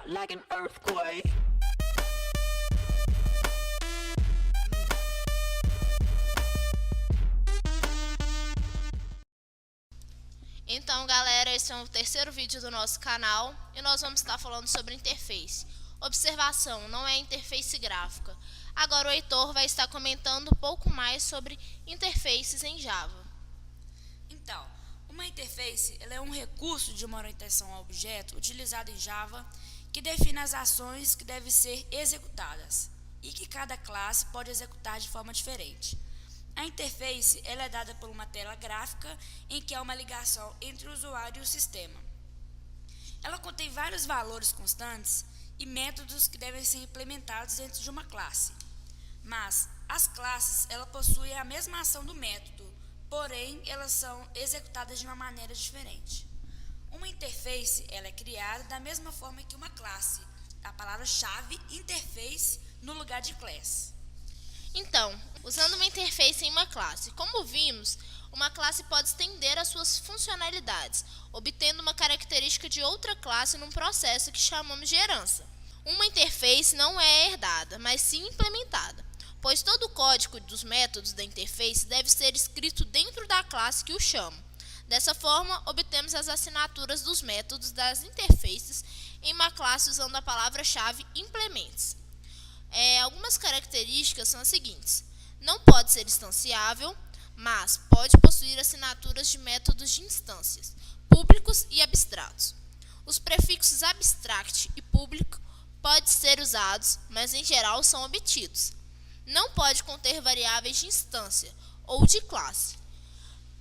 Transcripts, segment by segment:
like an earthquake. Então, galera, esse é o terceiro vídeo do nosso canal e nós vamos estar falando sobre interface. Observação, não é interface gráfica. Agora o Heitor vai estar comentando um pouco mais sobre interfaces em Java. Então, uma interface ela é um recurso de uma orientação a objeto utilizado em Java que define as ações que devem ser executadas e que cada classe pode executar de forma diferente. A interface ela é dada por uma tela gráfica em que há uma ligação entre o usuário e o sistema. Ela contém vários valores constantes e métodos que devem ser implementados dentro de uma classe. Mas as classes ela possuem a mesma ação do método, porém elas são executadas de uma maneira diferente. Uma interface ela é criada da mesma forma que uma classe, a palavra-chave interface no lugar de class. Então, usando uma interface em uma classe, como vimos, uma classe pode estender as suas funcionalidades, obtendo uma característica de outra classe num processo que chamamos de herança. Uma interface não é herdada, mas sim implementada, pois todo o código dos métodos da interface deve ser escrito dentro da classe que o chama. Dessa forma, obtemos as assinaturas dos métodos das interfaces em uma classe usando a palavra-chave implements. Algumas características são as seguintes: não pode ser instanciável, mas pode possuir assinaturas de métodos de instâncias, públicos e abstratos. Os prefixos abstract e público podem ser usados, mas em geral são obtidos. Não pode conter variáveis de instância ou de classe.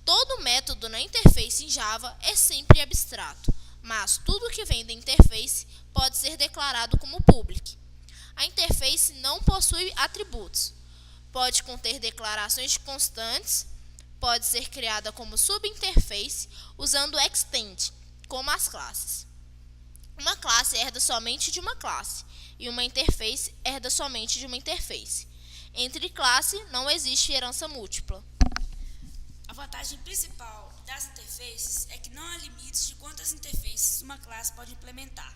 Todo método na interface em Java é sempre abstrato, mas tudo que vem da interface pode ser declarado como public. A interface não possui atributos. Pode conter declarações constantes, pode ser criada como subinterface usando extend, como as classes. Uma classe herda somente de uma classe e uma interface herda somente de uma interface. Entre classe não existe herança múltipla. A vantagem principal das interfaces é que não há limites de quantas interfaces uma classe pode implementar,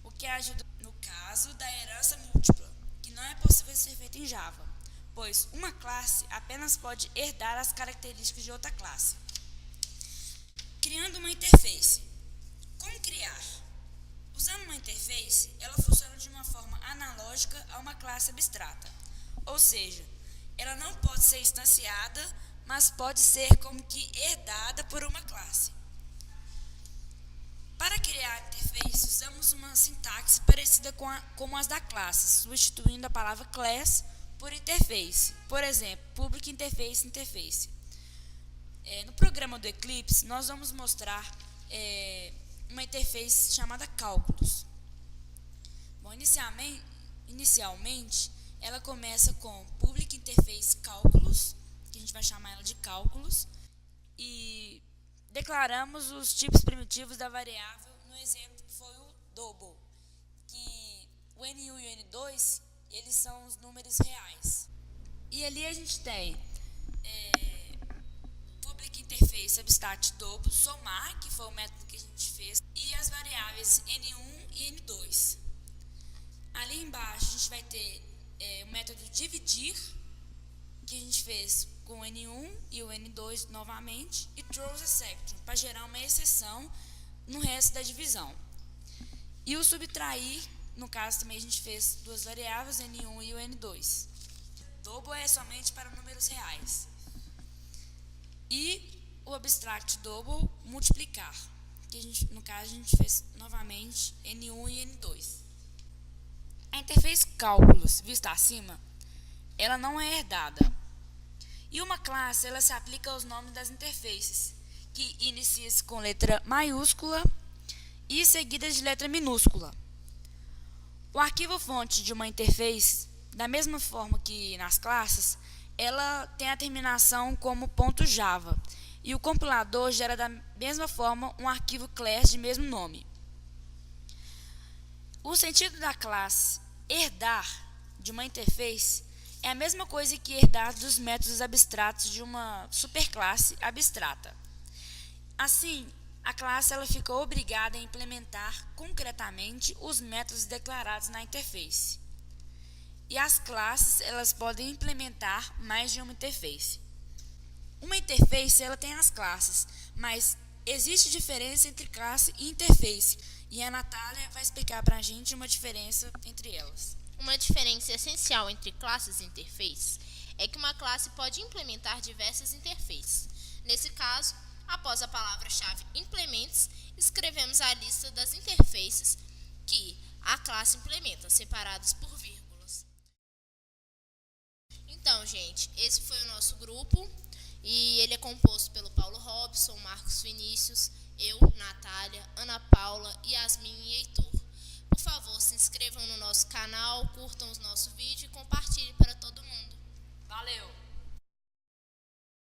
o que ajuda no caso da herança múltipla, que não é possível ser feita em Java, pois uma classe apenas pode herdar as características de outra classe. Criando uma interface. Como criar? Usando uma interface, ela funciona de uma forma analógica a uma classe abstrata, ou seja, ela não pode ser instanciada, mas pode ser como que herdada por uma classe. Para criar a interface, usamos uma sintaxe parecida com as da classe, substituindo a palavra class por interface. Por exemplo, public interface, interface. No programa do Eclipse, nós vamos mostrar uma interface chamada cálculos. Bom, inicialmente, ela começa com public interface cálculos, que a gente vai chamar ela de cálculos, e declaramos os tipos primitivos da variável no exemplo que foi o double, que o N1 e o N2 eles são os números reais. E ali a gente tem public interface abstract double, somar, que foi o método que a gente fez, e as variáveis N1 e N2. Ali embaixo a gente vai ter o método dividir, que a gente fez com o N1 e o N2 novamente, e throws exception, para gerar uma exceção no resto da divisão. E o subtrair, no caso também a gente fez duas variáveis, N1 e o N2. Double é somente para números reais. E o abstract double, multiplicar, que no caso a gente fez novamente N1 e N2. A interface cálculos, vista acima, ela não é herdada. E uma classe, ela se aplica aos nomes das interfaces, que inicia-se com letra maiúscula e seguida de letra minúscula. O arquivo fonte de uma interface, da mesma forma que nas classes, ela tem a terminação como .java, e o compilador gera da mesma forma um arquivo class de mesmo nome. O sentido da classe herdar de uma interface é a mesma coisa que herdar dos métodos abstratos de uma superclasse abstrata. Assim, A classe ela fica obrigada a implementar concretamente os métodos declarados na interface. E as classes elas podem implementar mais de uma interface. Uma interface ela tem as classes, mas existe diferença entre classe e interface. E a Natália vai explicar para a gente uma diferença entre elas. Uma diferença essencial entre classes e interfaces é que uma classe pode implementar diversas interfaces. Nesse caso, após a palavra-chave implements, escrevemos a lista das interfaces que a classe implementa, separadas por vírgulas. Então, gente, esse foi o nosso grupo e ele é composto pelo Paulo Robson, Marcos Vinícius, eu, Natália, Ana Paula, Yasmin e Heitor. Por favor, se inscrevam no nosso canal, curtam o nosso vídeo e compartilhem para todo mundo. Valeu!